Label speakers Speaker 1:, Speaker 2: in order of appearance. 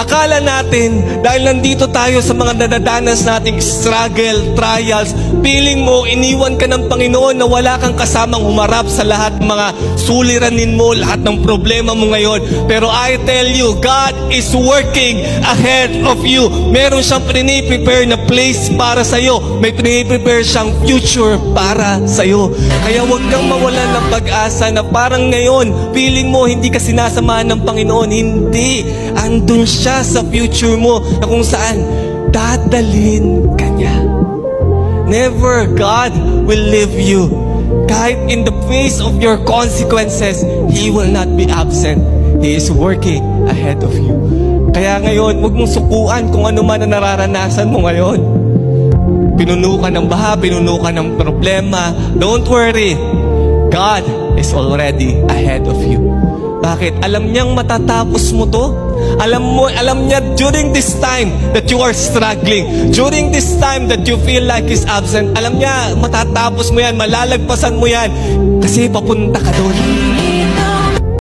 Speaker 1: Akala natin, dahil nandito tayo sa mga nadadanas nating struggle, trials, feeling mo, iniwan ka ng Panginoon na wala kang kasamang humarap sa lahat ng mga suliranin mo, lahat ng problema mo ngayon. Pero I tell you, God is working ahead of you. Meron siyang prepare na place para sa'yo. May prepare siyang future para sa'yo. Kaya huwag kang mawalan ng pag-asa na parang ngayon, feeling mo hindi ka sinasamahan ng Panginoon. Hindi. Andun siya sa future mo na kung saan dadalhin ka niya. Never God will leave you. Kahit in the face of your consequences, He will not be absent. He is working ahead of you. Kaya ngayon, huwag mong sukuan kung ano man ang nararanasan mo ngayon. Pinuno ka ng baha, pinuno ka ng problema. Don't worry. God is already ahead of you. Bakit? Alam niyang matatapos mo to. Alam niya during this time that you are struggling, during this time that you feel like He's absent, alam niya matatapos mo yan, malalagpasan mo yan, kasi papunta ka doon.